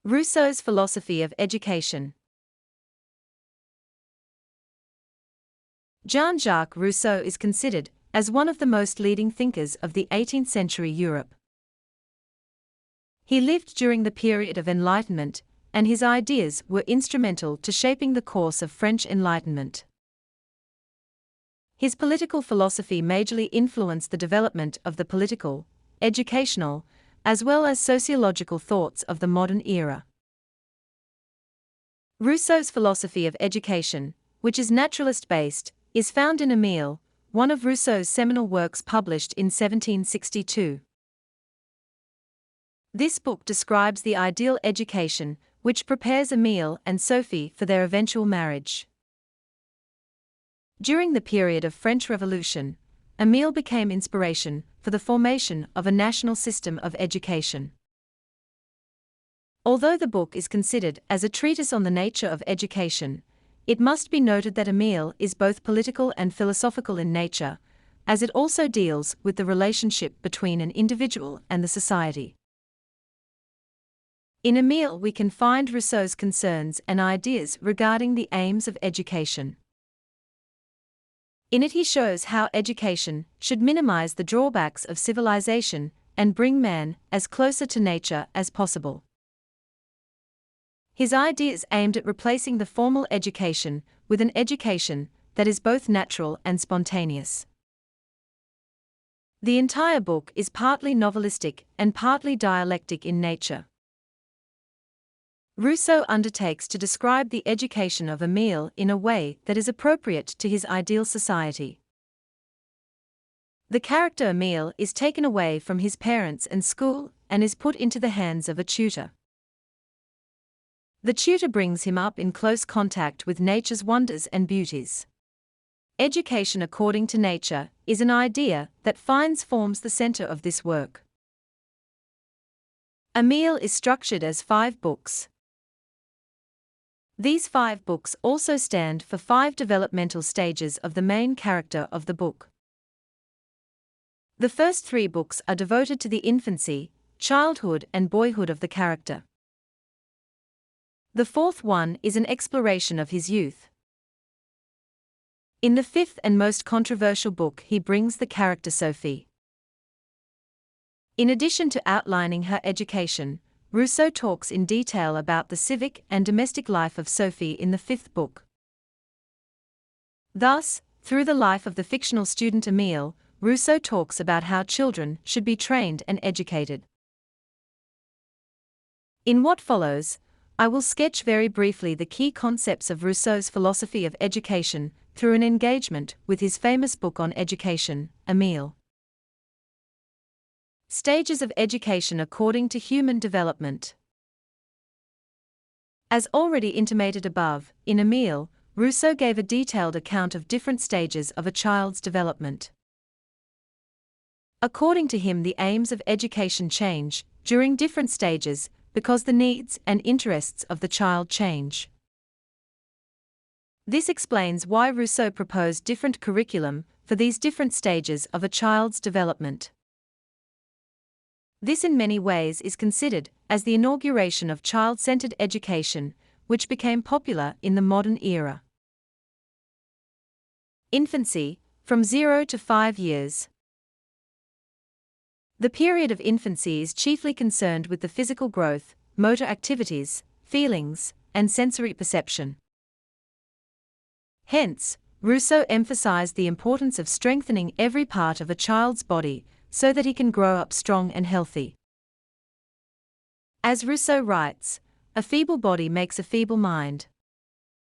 Rousseau's Philosophy of Education. Jean-Jacques Rousseau is considered as one of the most leading thinkers of the 18th century Europe. He lived during the period of Enlightenment, and his ideas were instrumental to shaping the course of French Enlightenment. His political philosophy majorly influenced the development of the political, educational, as well as sociological thoughts of the modern era. Rousseau's philosophy of education, which is naturalist-based, is found in Emile, one of Rousseau's seminal works published in 1762. This book describes the ideal education which prepares Emile and Sophie for their eventual marriage. During the period of French Revolution, Emile became inspiration for the formation of a national system of education. Although the book is considered as a treatise on the nature of education, it must be noted that Emile is both political and philosophical in nature, as it also deals with the relationship between an individual and the society. In Emile we can find Rousseau's concerns and ideas regarding the aims of education. In it he shows how education should minimize the drawbacks of civilization and bring man as closer to nature as possible. His ideas aimed at replacing the formal education with an education that is both natural and spontaneous. The entire book is partly novelistic and partly dialectic in nature. Rousseau undertakes to describe the education of Emile in a way that is appropriate to his ideal society. The character Emile is taken away from his parents and school and is put into the hands of a tutor. The tutor brings him up in close contact with nature's wonders and beauties. Education according to nature is an idea that forms the center of this work. Emile is structured as 5 books. These 5 books also stand for 5 developmental stages of the main character of the book. The first 3 books are devoted to the infancy, childhood and boyhood of the character. The 4th one is an exploration of his youth. In the 5th and most controversial book he brings the character Sophie. In addition to outlining her education, Rousseau talks in detail about the civic and domestic life of Sophie in the 5th book. Thus, through the life of the fictional student Emile, Rousseau talks about how children should be trained and educated. In what follows, I will sketch very briefly the key concepts of Rousseau's philosophy of education through an engagement with his famous book on education, Emile. Stages of education according to human development. As already intimated above, in Emile, Rousseau gave a detailed account of different stages of a child's development. According to him, the aims of education change during different stages because the needs and interests of the child change. This explains why Rousseau proposed different curriculum for these different stages of a child's development. This in many ways is considered as the inauguration of child-centered education, which became popular in the modern era. Infancy, from 0 to 5 years. The period of infancy is chiefly concerned with the physical growth, motor activities, feelings, and sensory perception. Hence, Rousseau emphasized the importance of strengthening every part of a child's body so that he can grow up strong and healthy. As Rousseau writes, "A feeble body makes a feeble mind.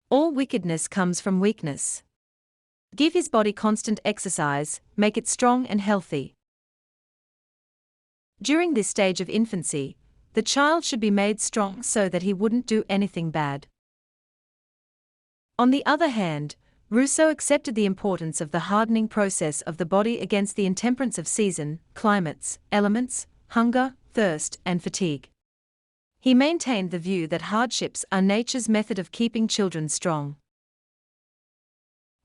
All wickedness comes from weakness. Give his body constant exercise, make it strong and healthy." During this stage of infancy, the child should be made strong so that he wouldn't do anything bad. On the other hand, Rousseau accepted the importance of the hardening process of the body against the intemperance of season, climates, elements, hunger, thirst, and fatigue. He maintained the view that hardships are nature's method of keeping children strong.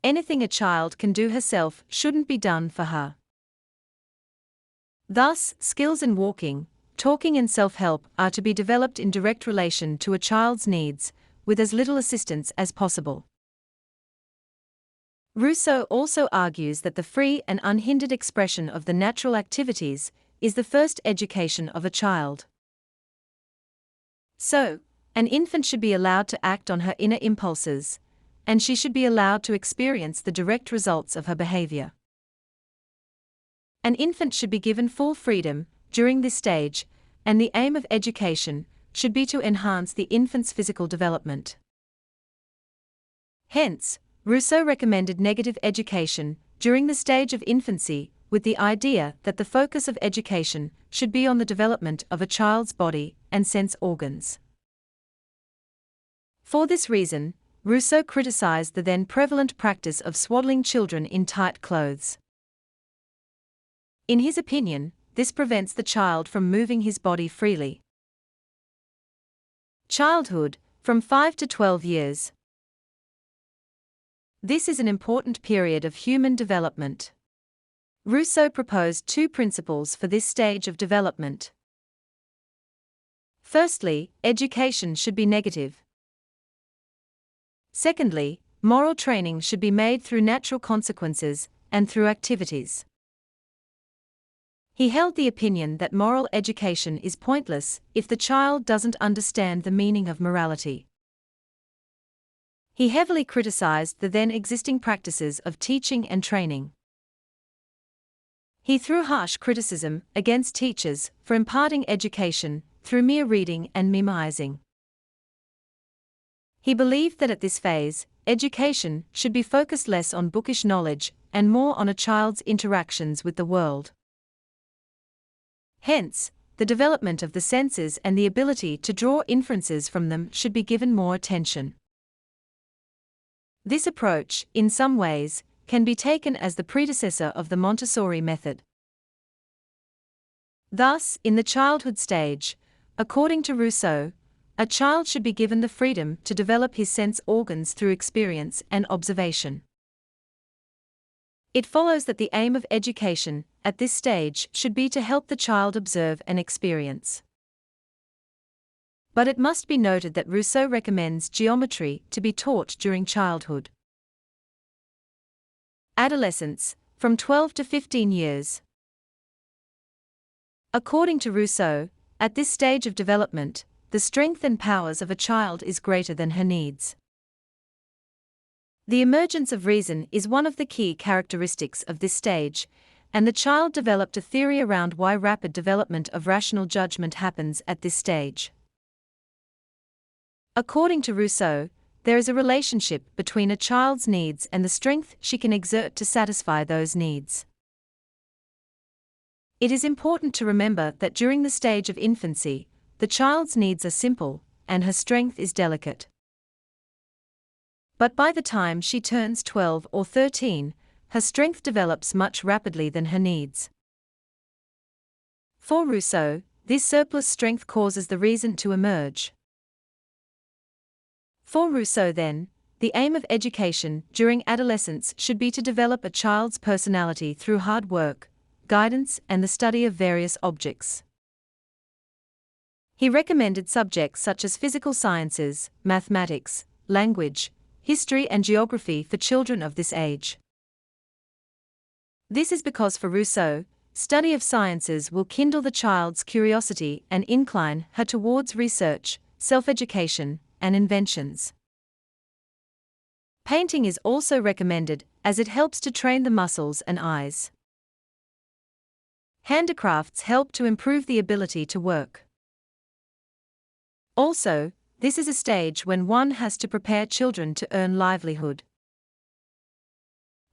Anything a child can do herself shouldn't be done for her. Thus, skills in walking, talking and self-help are to be developed in direct relation to a child's needs, with as little assistance as possible. Rousseau also argues that the free and unhindered expression of the natural activities is the first education of a child. So, an infant should be allowed to act on her inner impulses, and she should be allowed to experience the direct results of her behavior. An infant should be given full freedom during this stage, and the aim of education should be to enhance the infant's physical development. Hence, Rousseau recommended negative education during the stage of infancy, with the idea that the focus of education should be on the development of a child's body and sense organs. For this reason, Rousseau criticized the then prevalent practice of swaddling children in tight clothes. In his opinion, this prevents the child from moving his body freely. Childhood, from 5 to 12 years. This is an important period of human development. Rousseau proposed two principles for this stage of development. Firstly, education should be negative. Secondly, moral training should be made through natural consequences and through activities. He held the opinion that moral education is pointless if the child doesn't understand the meaning of morality. He heavily criticized the then existing practices of teaching and training. He threw harsh criticism against teachers for imparting education through mere reading and memorizing. He believed that at this phase, education should be focused less on bookish knowledge and more on a child's interactions with the world. Hence, the development of the senses and the ability to draw inferences from them should be given more attention. This approach, in some ways, can be taken as the predecessor of the Montessori method. Thus, in the childhood stage, according to Rousseau, a child should be given the freedom to develop his sense organs through experience and observation. It follows that the aim of education at this stage should be to help the child observe and experience. But it must be noted that Rousseau recommends geometry to be taught during childhood. Adolescence, from 12 to 15 years. According to Rousseau, at this stage of development, the strength and powers of a child is greater than her needs. The emergence of reason is one of the key characteristics of this stage, and the child developed a theory around why rapid development of rational judgment happens at this stage. According to Rousseau, there is a relationship between a child's needs and the strength she can exert to satisfy those needs. It is important to remember that during the stage of infancy, the child's needs are simple, and her strength is delicate. But by the time she turns 12 or 13, her strength develops much rapidly than her needs. For Rousseau, this surplus strength causes the reason to emerge. For Rousseau then, the aim of education during adolescence should be to develop a child's personality through hard work, guidance, and the study of various objects. He recommended subjects such as physical sciences, mathematics, language, history, and geography for children of this age. This is because for Rousseau, study of sciences will kindle the child's curiosity and incline her towards research, self-education, and inventions. Painting is also recommended as it helps to train the muscles and eyes. Handicrafts help to improve the ability to work. Also, this is a stage when one has to prepare children to earn livelihood.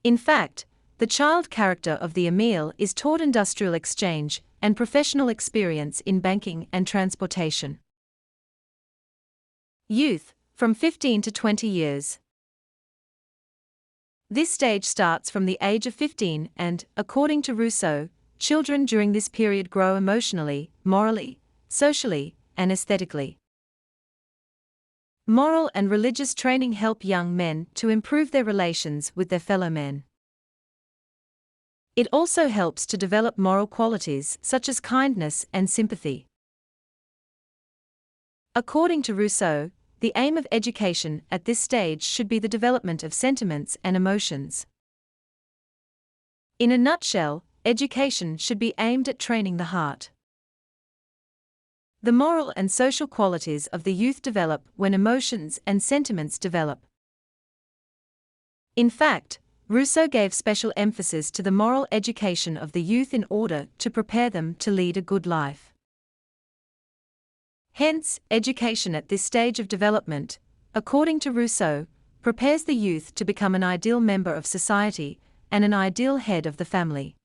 In fact, the child character of the Emile is taught industrial exchange and professional experience in banking and transportation. Youth, from 15 to 20 years. This stage starts from the age of 15 and, according to Rousseau, children during this period grow emotionally, morally, socially, and aesthetically. Moral and religious training help young men to improve their relations with their fellow men. It also helps to develop moral qualities such as kindness and sympathy. According to Rousseau, the aim of education at this stage should be the development of sentiments and emotions. In a nutshell, education should be aimed at training the heart. The moral and social qualities of the youth develop when emotions and sentiments develop. In fact, Rousseau gave special emphasis to the moral education of the youth in order to prepare them to lead a good life. Hence, education at this stage of development, according to Rousseau, prepares the youth to become an ideal member of society and an ideal head of the family.